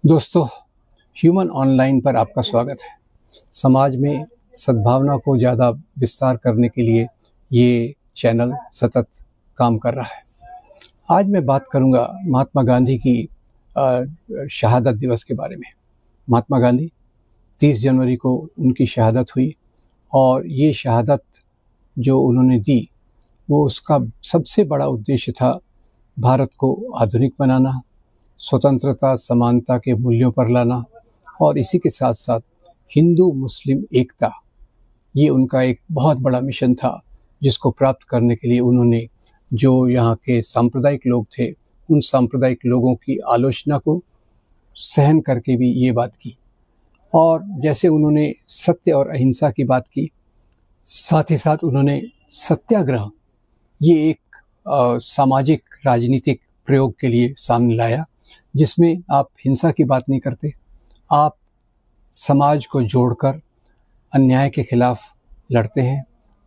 दोस्तों, human online पर आपका स्वागत है। समाज में सद्भावना को ज़्यादा विस्तार करने के लिए ये चैनल सतत काम कर रहा है। आज मैं बात करूँगा महात्मा गांधी की शहादत दिवस के बारे में। महात्मा गांधी 30 जनवरी को उनकी शहादत हुई और ये शहादत जो उन्होंने दी, वो उसका सबसे बड़ा उद्देश्य था भारत को आधुनिक बनाना, स्वतंत्रता समानता के मूल्यों पर लाना और इसी के साथ साथ हिंदू मुस्लिम एकता। ये उनका एक बहुत बड़ा मिशन था जिसको प्राप्त करने के लिए उन्होंने जो यहाँ के सांप्रदायिक लोग थे, उन सांप्रदायिक लोगों की आलोचना को सहन करके भी ये बात की। और जैसे उन्होंने सत्य और अहिंसा की बात की, साथ ही साथ उन्होंने सत्याग्रह ये एक सामाजिक राजनीतिक प्रयोग के लिए सामने लाया, जिसमें आप हिंसा की बात नहीं करते, आप समाज को जोड़कर अन्याय के खिलाफ लड़ते हैं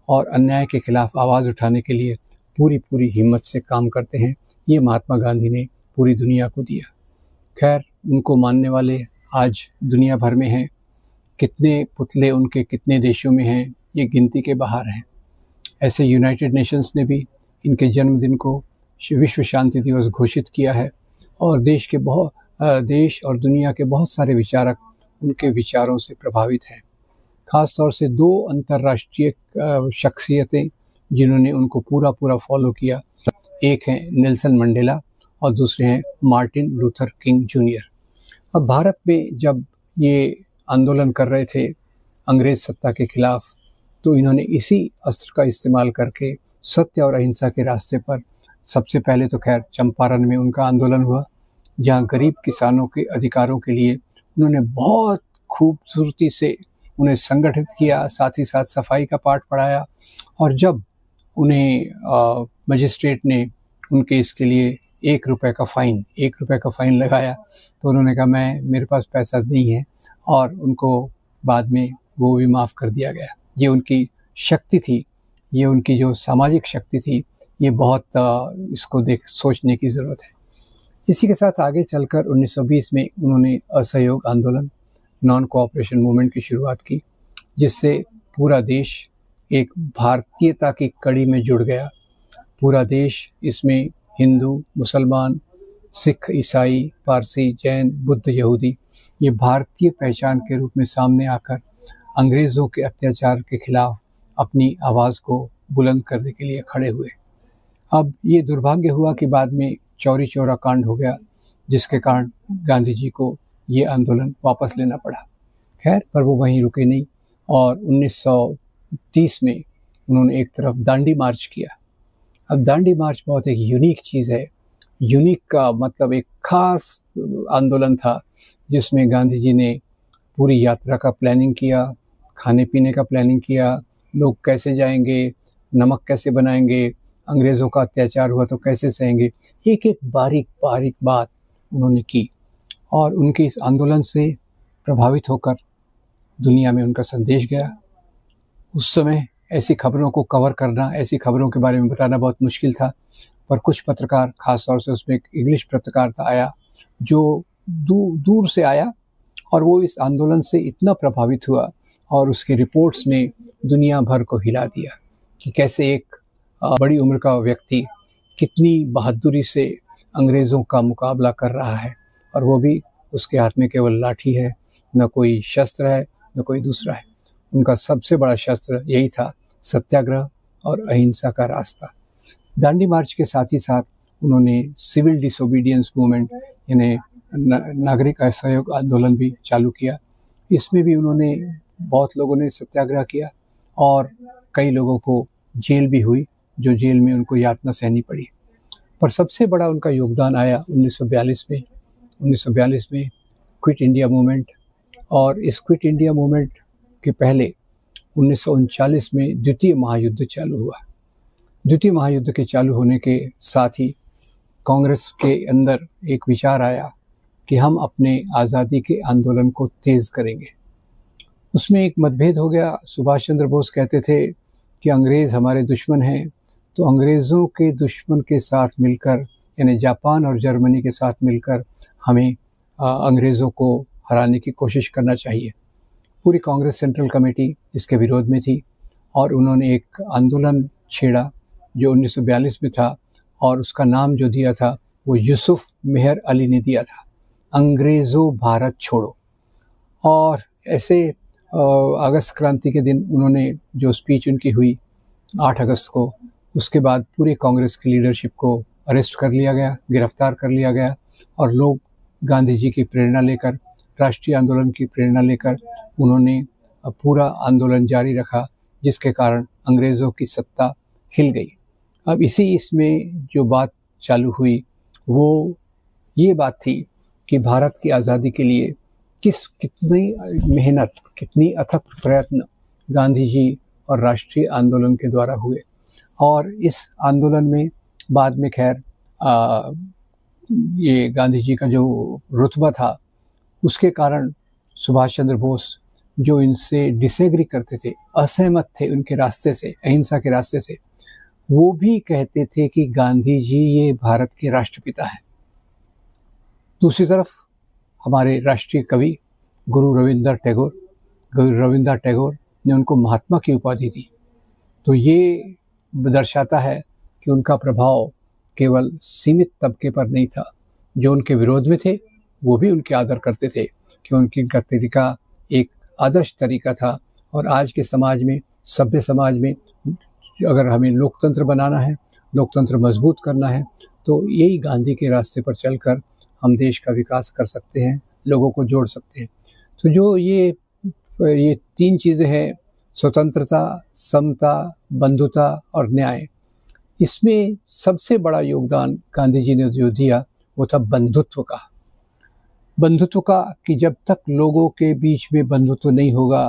और अन्याय के खिलाफ आवाज़ उठाने के लिए पूरी हिम्मत से काम करते हैं। ये महात्मा गांधी ने पूरी दुनिया को दिया। खैर, उनको मानने वाले आज दुनिया भर में हैं। कितने पुतले उनके कितने देशों में हैं, ये गिनती के बाहर हैं। ऐसे यूनाइटेड नेशंस ने भी इनके जन्मदिन को विश्व शांति दिवस घोषित किया है और देश और दुनिया के बहुत सारे विचारक उनके विचारों से प्रभावित हैं। खास तौर से दो अंतर्राष्ट्रीय शख्सियतें जिन्होंने उनको पूरा फॉलो किया, एक हैं नेल्सन मंडेला और दूसरे हैं मार्टिन लूथर किंग जूनियर। अब भारत में जब ये आंदोलन कर रहे थे अंग्रेज सत्ता के खिलाफ, तो इन्होंने इसी अस्त्र का इस्तेमाल करके सत्य और अहिंसा के रास्ते पर सबसे पहले तो खैर चंपारण में उनका आंदोलन हुआ, जहाँ गरीब किसानों के अधिकारों के लिए उन्होंने बहुत खूबसूरती से उन्हें संगठित किया, साथ ही साथ सफाई का पाठ पढ़ाया। और जब उन्हें मजिस्ट्रेट ने उनके इसके लिए 1 रुपये का फ़ाइन लगाया, तो उन्होंने कहा मेरे पास पैसा नहीं है, और उनको बाद में वो भी माफ़ कर दिया गया। ये उनकी शक्ति थी, ये उनकी जो सामाजिक शक्ति थी, ये बहुत इसको सोचने की ज़रूरत है। इसी के साथ आगे चलकर 1920 में उन्होंने असहयोग आंदोलन, नॉन कोऑपरेशन मूवमेंट की शुरुआत की, जिससे पूरा देश एक भारतीयता की कड़ी में जुड़ गया। पूरा देश, इसमें हिंदू, मुसलमान, सिख, ईसाई, पारसी, जैन, बुद्ध, यहूदी, ये भारतीय पहचान के रूप में सामने आकर अंग्रेज़ों के अत्याचार के खिलाफ अपनी आवाज़ को बुलंद करने के लिए खड़े हुए। अब ये दुर्भाग्य हुआ कि बाद में चौरी चौरा कांड हो गया, जिसके कारण गांधी जी को ये आंदोलन वापस लेना पड़ा। खैर, पर वो वहीं रुके नहीं और 1930 में उन्होंने एक तरफ दांडी मार्च किया। अब दांडी मार्च बहुत एक यूनिक चीज़ है। यूनिक का मतलब एक खास आंदोलन था, जिसमें गांधी जी ने पूरी यात्रा का प्लानिंग किया, खाने पीने का प्लानिंग किया, लोग कैसे जाएंगे, नमक कैसे बनाएंगे, अंग्रेज़ों का अत्याचार हुआ तो कैसे सहेंगे, एक बारीक बात उन्होंने की। और उनके इस आंदोलन से प्रभावित होकर दुनिया में उनका संदेश गया। उस समय ऐसी खबरों को कवर करना, ऐसी खबरों के बारे में बताना बहुत मुश्किल था, पर कुछ पत्रकार, खास तौर से उसमें एक इंग्लिश पत्रकार था आया, जो दूर से आया, और वो इस आंदोलन से इतना प्रभावित हुआ और उसकी रिपोर्ट्स ने दुनिया भर को हिला दिया कि कैसे एक बड़ी उम्र का व्यक्ति कितनी बहादुरी से अंग्रेज़ों का मुकाबला कर रहा है, और वो भी उसके हाथ में केवल लाठी है, न कोई शस्त्र है, न कोई दूसरा है। उनका सबसे बड़ा शस्त्र यही था, सत्याग्रह और अहिंसा का रास्ता। दांडी मार्च के साथ ही साथ उन्होंने सिविल डिसोबीडियंस मूवमेंट यानी नागरिक असहयोग आंदोलन भी चालू किया। इसमें भी उन्होंने बहुत लोगों ने सत्याग्रह किया और कई लोगों को जेल भी हुई, जो जेल में उनको यातना सहनी पड़ी। पर सबसे बड़ा उनका योगदान आया 1942 में। 1942 में क्विट इंडिया मूवमेंट, और इस क्विट इंडिया मूवमेंट के पहले 1939 में द्वितीय महायुद्ध चालू हुआ। द्वितीय महायुद्ध के चालू होने के साथ ही कांग्रेस के अंदर एक विचार आया कि हम अपने आज़ादी के आंदोलन को तेज़ करेंगे। उसमें एक मतभेद हो गया। सुभाष चंद्र बोस कहते थे कि अंग्रेज़ हमारे दुश्मन हैं, तो अंग्रेज़ों के दुश्मन के साथ मिलकर, यानी जापान और जर्मनी के साथ मिलकर हमें अंग्रेज़ों को हराने की कोशिश करना चाहिए। पूरी कांग्रेस सेंट्रल कमेटी इसके विरोध में थी और उन्होंने एक आंदोलन छेड़ा जो 1942 में था, और उसका नाम जो दिया था वो यूसुफ मेहर अली ने दिया था, अंग्रेज़ों भारत छोड़ो। और ऐसे अगस्त क्रांति के दिन उन्होंने जो स्पीच उनकी हुई 8 अगस्त को, उसके बाद पूरे कांग्रेस की लीडरशिप को अरेस्ट कर लिया गया, गिरफ्तार कर लिया गया, और लोग गांधी जी की प्रेरणा लेकर, राष्ट्रीय आंदोलन की प्रेरणा लेकर उन्होंने पूरा आंदोलन जारी रखा, जिसके कारण अंग्रेज़ों की सत्ता हिल गई। अब इसमें जो बात चालू हुई वो ये बात थी कि भारत की आज़ादी के लिए कितनी मेहनत, कितनी अथक प्रयत्न गांधी जी और राष्ट्रीय आंदोलन के द्वारा हुए। और इस आंदोलन में बाद में खैर ये गांधी जी का जो रुतबा था, उसके कारण सुभाष चंद्र बोस, जो इनसे डिसएग्री करते थे, असहमत थे उनके रास्ते से, अहिंसा के रास्ते से, वो भी कहते थे कि गांधी जी ये भारत के राष्ट्रपिता हैं। दूसरी तरफ हमारे राष्ट्रीय कवि गुरु रविंद्र टैगोर ने उनको महात्मा की उपाधि दी। तो ये दर्शाता है कि उनका प्रभाव केवल सीमित तबके पर नहीं था। जो उनके विरोध में थे वो भी उनके आदर करते थे कि उनका तरीका एक आदर्श तरीका था। और आज के समाज में, सभ्य समाज में, अगर हमें लोकतंत्र बनाना है, लोकतंत्र मजबूत करना है, तो यही गांधी के रास्ते पर चलकर हम देश का विकास कर सकते हैं, लोगों को जोड़ सकते हैं। तो जो ये 3 चीज़ें हैं, स्वतंत्रता, समता, बंधुता और न्याय, इसमें सबसे बड़ा योगदान गांधी जी ने जो दिया वो था बंधुत्व का। बंधुत्व का कि जब तक लोगों के बीच में बंधुत्व नहीं होगा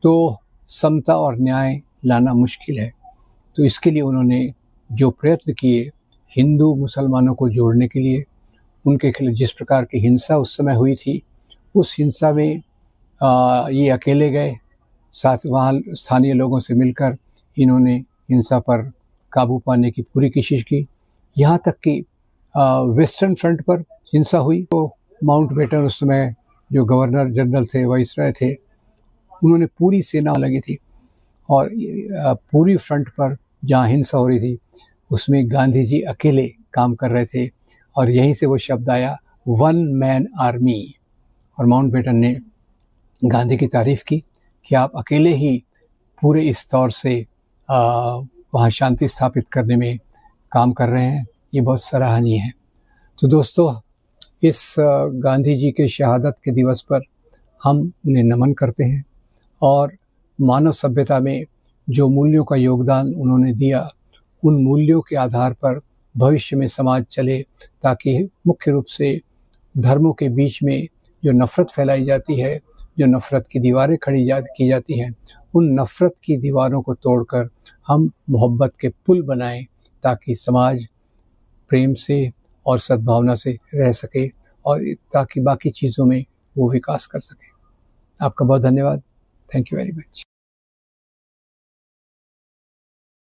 तो समता और न्याय लाना मुश्किल है। तो इसके लिए उन्होंने जो प्रयत्न किए हिंदू मुसलमानों को जोड़ने के लिए, उनके खिलाफ जिस प्रकार की हिंसा उस समय हुई थी, उस हिंसा में ये अकेले गए, साथ वहाँ स्थानीय लोगों से मिलकर इन्होंने हिंसा पर काबू पाने की पूरी कोशिश की। यहाँ तक कि वेस्टर्न फ्रंट पर हिंसा हुई तो माउंटबेटन उस समय जो गवर्नर जनरल थे, वाइसराय थे, उन्होंने पूरी सेना लगी थी और पूरी फ्रंट पर जहाँ हिंसा हो रही थी उसमें गांधी जी अकेले काम कर रहे थे। और यहीं से वो शब्द आया, वन मैन आर्मी। और माउंटबेटन ने गांधी की तारीफ की कि आप अकेले ही पूरे इस तौर से वहाँ शांति स्थापित करने में काम कर रहे हैं, ये बहुत सराहनीय है। तो दोस्तों, इस गांधी जी के शहादत के दिवस पर हम उन्हें नमन करते हैं और मानव सभ्यता में जो मूल्यों का योगदान उन्होंने दिया, उन मूल्यों के आधार पर भविष्य में समाज चले, ताकि मुख्य रूप से धर्मों के बीच में जो नफ़रत फैलाई जाती है, जो नफ़रत की दीवारें की जाती हैं, उन नफ़रत की दीवारों को तोड़कर हम मोहब्बत के पुल बनाएं, ताकि समाज प्रेम से और सद्भावना से रह सके और ताकि बाकी चीज़ों में वो विकास कर सके। आपका बहुत धन्यवाद। Thank you very much.